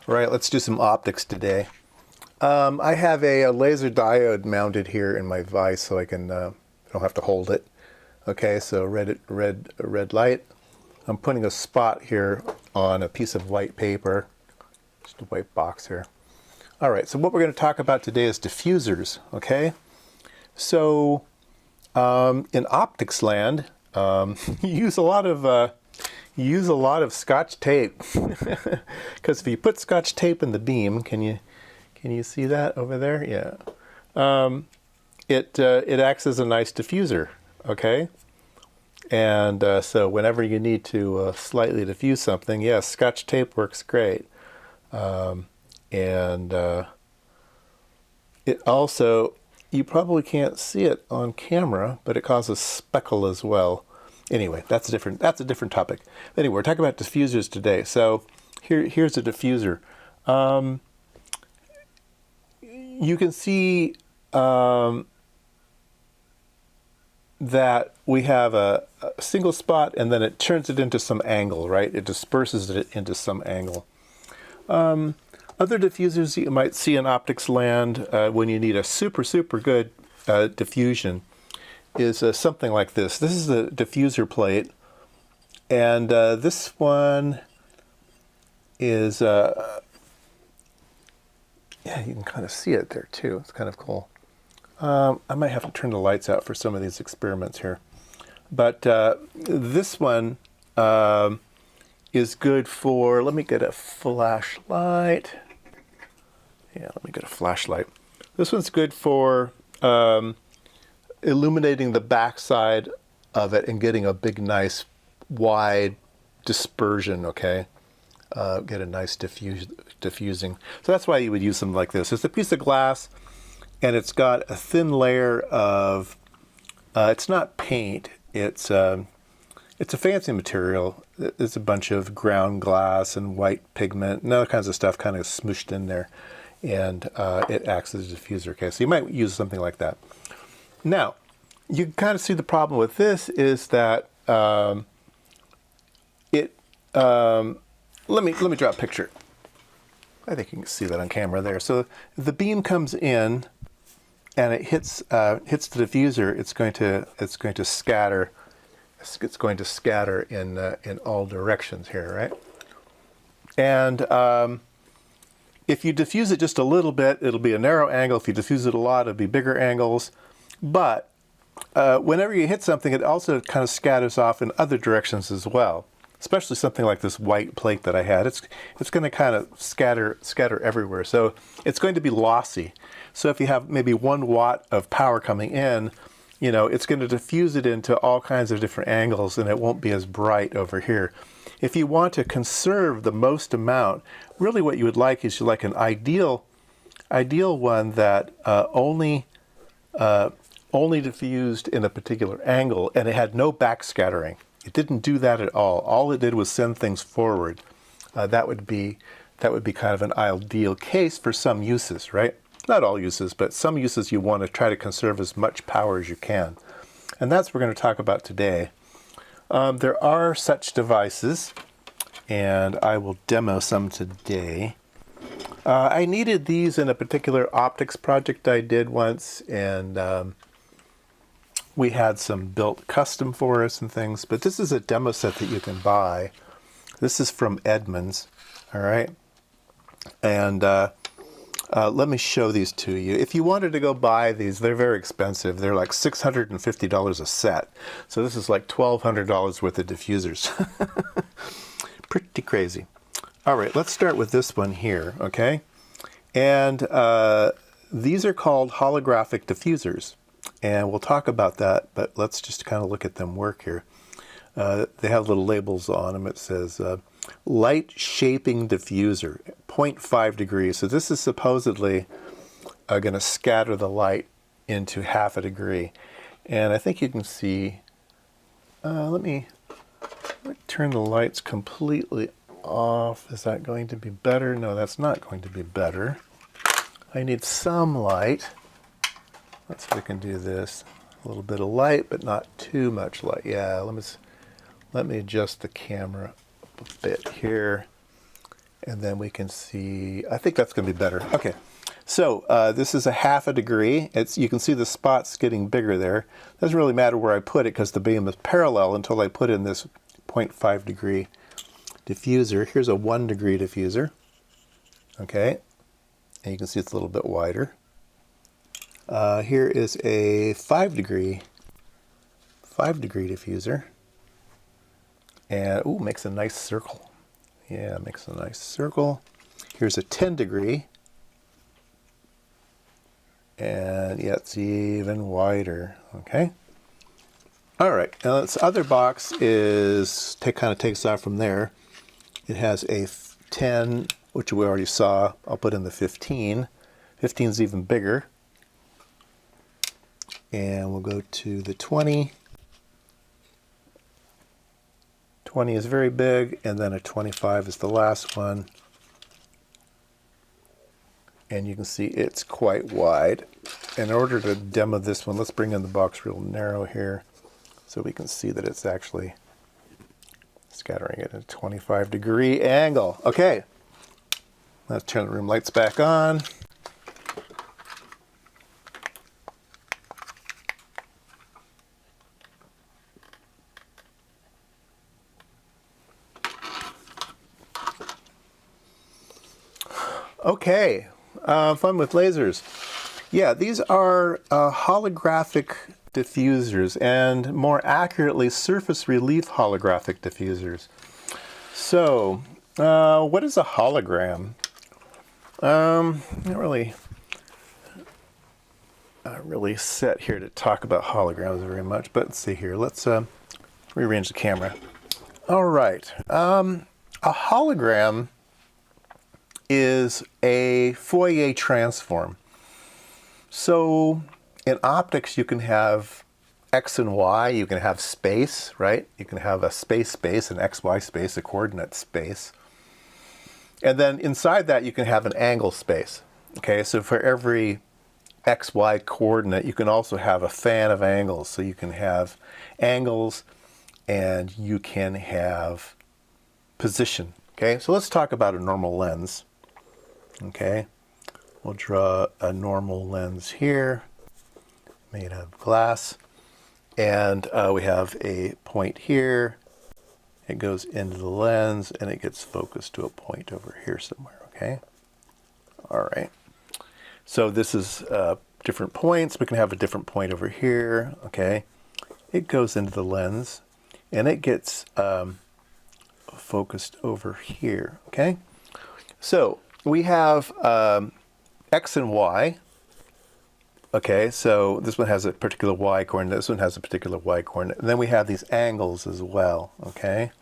All right, let's do some optics today. I have a laser diode mounted here in my vise so I don't have to hold it. Okay, so red light. I'm putting a spot here on a piece of white paper, just a white box here. All right, so what we're going to talk about today is diffusers, okay? So in optics land, you use a lot of Scotch tape because if you put Scotch tape in the beam, can you see that over there? Yeah. It acts as a nice diffuser, okay? And so whenever you need to slightly diffuse something, yes, Scotch tape works great. It also, you probably can't see it on camera, but it causes speckle as well. Anyway, that's a different topic. Anyway, we're talking about diffusers today. So here's a diffuser. You can see that we have a single spot and then it turns it into some angle, right? It disperses it into some angle. Other diffusers you might see in optics land when you need a super good diffusion is something like this. This is a diffuser plate, and this one is, yeah, you can kind of see it there too. It's kind of cool. I might have to turn the lights out for some of these experiments here. But this one is good for, let me get a flashlight. Yeah, let me get a flashlight. This one's good for illuminating the backside of it and getting a big, nice, wide dispersion, okay? Get a nice diffusing. So that's why you would use something like this. It's a piece of glass, and it's got a thin layer of, it's not paint, it's a fancy material. It's a bunch of ground glass and white pigment and other kinds of stuff kind of smooshed in there. And it acts as a diffuser. Okay, so you might use something like that. Now, you can kind of see the problem with this is that let me draw a picture. I think you can see that on camera there. So the beam comes in, and it hits the diffuser. It's going to scatter. It's going to scatter in all directions here, right? And if you diffuse it just a little bit, it'll be a narrow angle. If you diffuse it a lot, it'll be bigger angles. But whenever you hit something, it also kind of scatters off in other directions as well. Especially something like this white plate that I had. It's going to kind of scatter everywhere. So it's going to be lossy. So if you have maybe 1 watt of power coming in, you know, it's going to diffuse it into all kinds of different angles, and it won't be as bright over here. If you want to conserve the most amount, really what you would like is an ideal one that only diffused in a particular angle, and it had no backscattering. It didn't do that at all. All it did was send things forward. That would be kind of an ideal case for some uses, right? Not all uses, but some uses you want to try to conserve as much power as you can. And that's what we're going to talk about today. There are such devices, and I will demo some today. I needed these in a particular optics project I did once, and we had some built custom for us and things, but this is a demo set that you can buy. This is from Edmunds, all right? And let me show these to you. If you wanted to go buy these, they're very expensive. They're like $650 a set. So this is like $1,200 worth of diffusers. Pretty crazy. All right, let's start with this one here, okay? And these are called holographic diffusers. And we'll talk about that, but let's just kind of look at them work here. They have little labels on them. It says light shaping diffuser, 0.5 degrees. So this is supposedly going to scatter the light into half a degree. And I think you can see, let me turn the lights completely off. Is that going to be better? No, that's not going to be better. I need some light. Let's see if we can do this. A little bit of light, but not too much light. Yeah, let me adjust the camera a bit here. And then we can see, I think that's going to be better. Okay, so this is a 1/2 degree. You can see the spots getting bigger there. Doesn't really matter where I put it because the beam is parallel until I put in this 0.5 degree diffuser. Here's a 1 degree diffuser. Okay, and you can see it's a little bit wider. Here is a 5 degree diffuser. And, ooh, makes a nice circle. Yeah, makes a nice circle. Here's a 10 degree. And yeah, it's even wider. Okay. All right. Now this other box is kind of takes off from there. It has a 10, which we already saw. I'll put in the 15. 15 is even bigger. And we'll go to the 20. 20 is very big, and then a 25 is the last one. And you can see it's quite wide. In order to demo this one, let's bring in the box real narrow here so we can see that it's actually scattering it at a 25 degree angle. Okay, let's turn the room lights back on. Okay, fun with lasers. Yeah, these are holographic diffusers, and more accurately, surface relief holographic diffusers. So, what is a hologram? Not really set here to talk about holograms very much, but let's see here. Let's rearrange the camera. All right, a hologram is a Fourier transform. So in optics, you can have X and Y, you can have space, right? You can have a space, an XY space, a coordinate space. And then inside that, you can have an angle space. Okay, so for every XY coordinate, you can also have a fan of angles. So you can have angles and you can have position. Okay, so let's talk about a normal lens. Okay, we'll draw a normal lens here, made of glass, and we have a point here. It goes into the lens, and it gets focused to a point over here somewhere, okay? All right, so this is different points. We can have a different point over here, okay? It goes into the lens, and it gets focused over here, okay? So we have X and Y. Okay, so this one has a particular Y coordinate, this one has a particular Y coordinate, and then we have these angles as well, okay?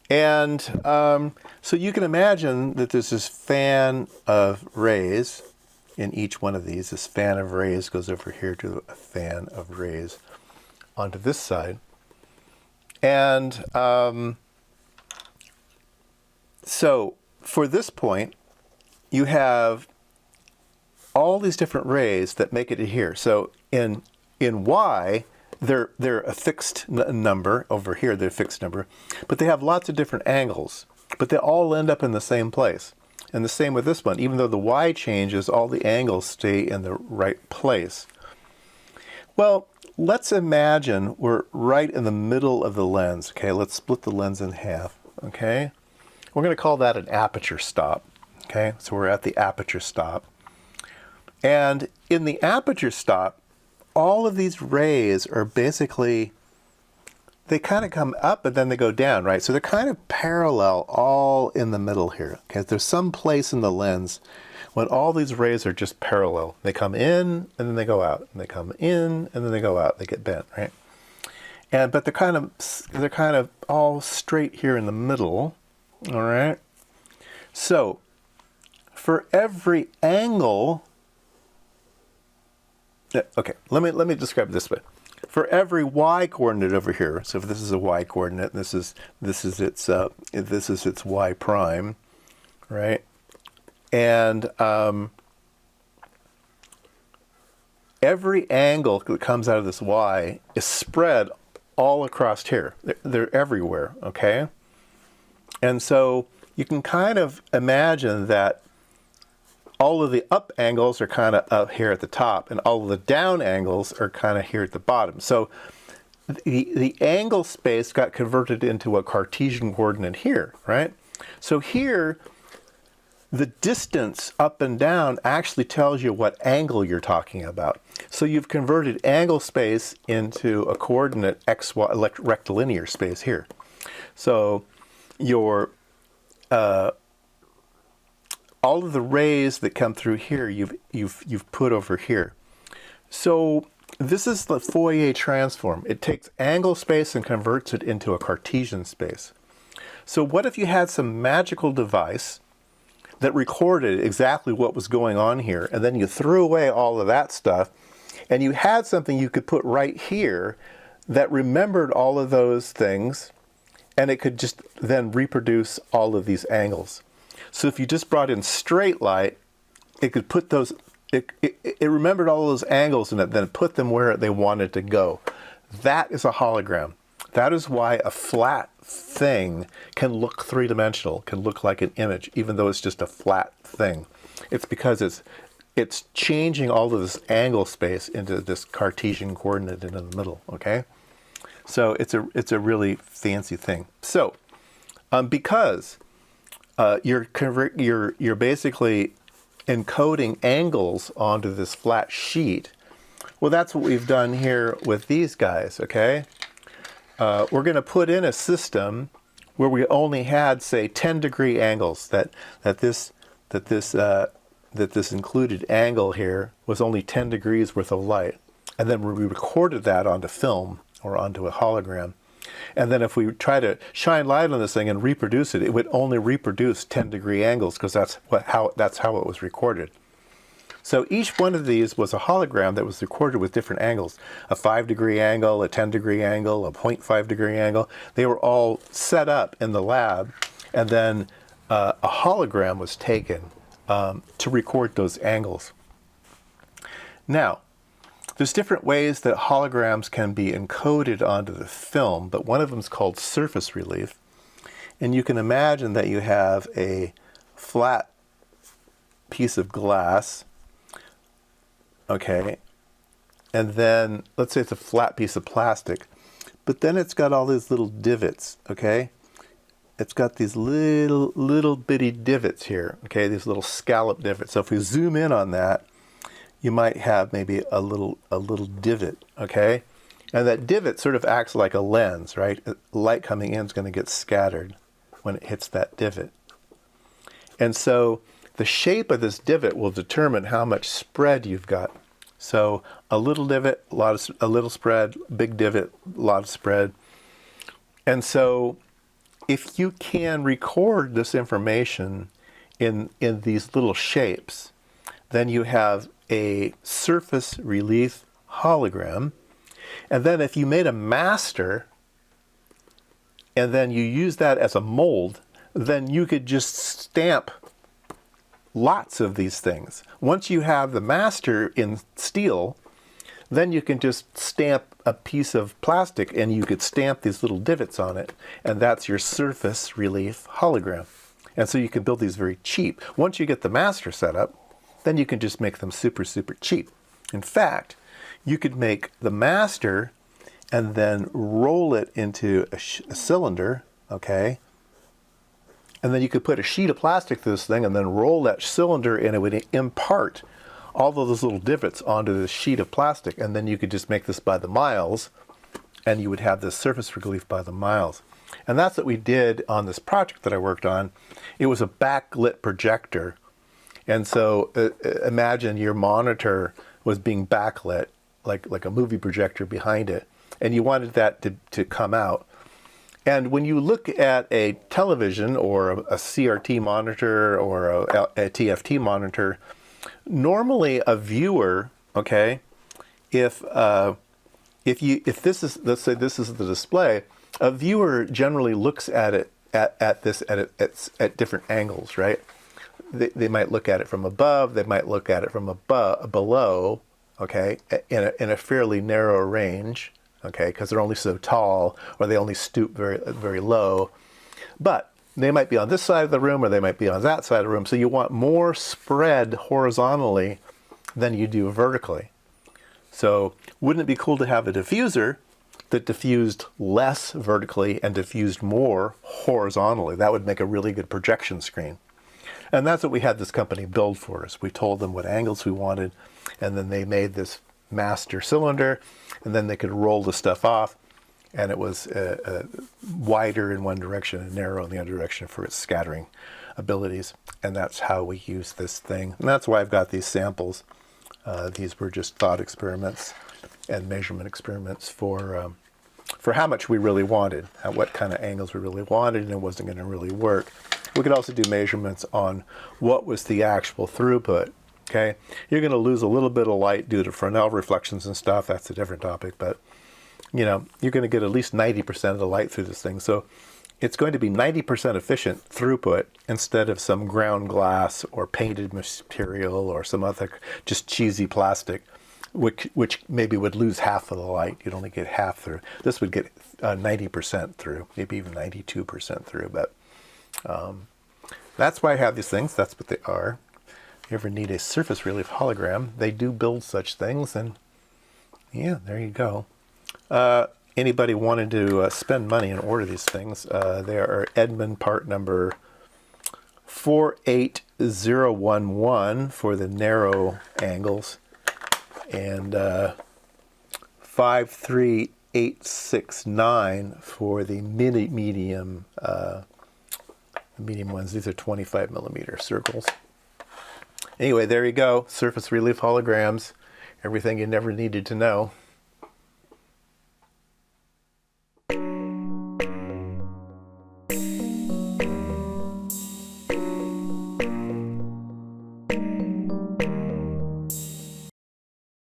And so you can imagine that there's this fan of rays in each one of these. This fan of rays goes over here to a fan of rays onto this side. And so for this point, you have all these different rays that make it here. So in Y, they're a fixed number. Over here, they're a fixed number. But they have lots of different angles. But they all end up in the same place. And the same with this one. Even though the Y changes, all the angles stay in the right place. Well, let's imagine we're right in the middle of the lens. Okay, let's split the lens in half. Okay, we're going to call that an aperture stop. Okay, so we're at the aperture stop. And in the aperture stop, all of these rays are basically, they kind of come up and then they go down, right? So they're kind of parallel all in the middle here. Okay, there's some place in the lens when all these rays are just parallel. They come in and then they go out, and they come in and then they go out. They get bent, right? But they're kind of all straight here in the middle. All right. So for every angle, okay, let me describe it this way. For every Y coordinate over here, so if this is a Y coordinate, this is its Y prime, right? And every angle that comes out of this Y is spread all across here. They're everywhere, okay? And so you can kind of imagine that all of the up angles are kind of up here at the top, and all of the down angles are kind of here at the bottom. So the angle space got converted into a Cartesian coordinate here, right? So here, the distance up and down actually tells you what angle you're talking about. So you've converted angle space into a coordinate xy rectilinear space here. So your all of the rays that come through here, you've put over here. So this is the Fourier transform. It takes angle space and converts it into a Cartesian space. So what if you had some magical device that recorded exactly what was going on here, and then you threw away all of that stuff, and you had something you could put right here that remembered all of those things, and it could just then reproduce all of these angles. So if you just brought in straight light, it could put those, it remembered all those angles and it then put them where they wanted to go. That is a hologram. That is why a flat thing can look three-dimensional, can look like an image, even though it's just a flat thing. It's because it's changing all of this angle space into this Cartesian coordinate in the middle, okay? So it's a really fancy thing. So because you're basically encoding angles onto this flat sheet, well, that's what we've done here with these guys, okay? We're going to put in a system where we only had, say, 10-degree angles. That this included angle here was only 10 degrees worth of light, and then we recorded that onto film or onto a hologram. And then if we try to shine light on this thing and reproduce it, it would only reproduce 10-degree angles because that's how it was recorded. So each one of these was a hologram that was recorded with different angles. A 5-degree angle, a 10-degree angle, a 0.5-degree angle. They were all set up in the lab, and then a hologram was taken to record those angles. Now, there's different ways that holograms can be encoded onto the film, but one of them is called surface relief. And you can imagine that you have a flat piece of glass, okay, and then let's say it's a flat piece of plastic, but then it's got all these little divots, okay? It's got these little bitty divots here, okay, these little scallop divots. So if we zoom in on that, you might have maybe a little divot, okay? And that divot sort of acts like a lens, right? Light coming in is going to get scattered when it hits that divot. And so the shape of this divot will determine how much spread you've got. So a little divot, a little spread, big divot, a lot of spread. And so if you can record this information in these little shapes, then you have a surface relief hologram. And then if you made a master and then you use that as a mold, then you could just stamp lots of these things. Once you have the master in steel, then you can just stamp a piece of plastic and you could stamp these little divots on it, and that's your surface relief hologram. And so you can build these very cheap. Once you get the master set up, then you can just make them super, super cheap. In fact, you could make the master and then roll it into a cylinder, okay? And then you could put a sheet of plastic through this thing and then roll that cylinder and it would impart all of those little divots onto this sheet of plastic. And then you could just make this by the miles and you would have this surface relief by the miles. And that's what we did on this project that I worked on. It was a backlit projector. And so imagine your monitor was being backlit, like a movie projector behind it, and you wanted that to come out. And when you look at a television or a CRT monitor or a TFT monitor, normally a viewer, okay, if this is, let's say this is the display, a viewer generally looks at it at different angles, right? They might look at it from above, they might look at it from below, okay, in a fairly narrow range, okay, because they're only so tall or they only stoop very, very low. But They might be on this side of the room or they might be on that side of the room. So you want more spread horizontally than you do vertically. So wouldn't it be cool to have a diffuser that diffused less vertically and diffused more horizontally? That would make a really good projection screen. And that's what we had this company build for us. We told them what angles we wanted, and then they made this master cylinder, and then they could roll the stuff off, and it was wider in one direction and narrow in the other direction for its scattering abilities. And that's how we use this thing. And that's why I've got these samples. These were just thought experiments and measurement experiments for how much we really wanted, at what kind of angles we really wanted, and it wasn't going to really work. We could also do measurements on what was the actual throughput. Okay, you're going to lose a little bit of light due to Fresnel reflections and stuff. That's a different topic, but you know, you're going to get at least 90% of the light through this thing. So it's going to be 90% efficient throughput instead of some ground glass or painted material or some other just cheesy plastic, which maybe would lose half of the light. You'd only get half through. This would get 90% through, maybe even 92% through. But that's why I have these things. That's what they are. If you ever need a surface relief hologram, they do build such things. And yeah, there you go. Anybody wanted to spend money and order these things, they are Edmund part number 48011 for the narrow angles, and 53869 for the medium ones. These are 25 millimeter circles. Anyway, there you go. Surface relief holograms. Everything you never needed to know.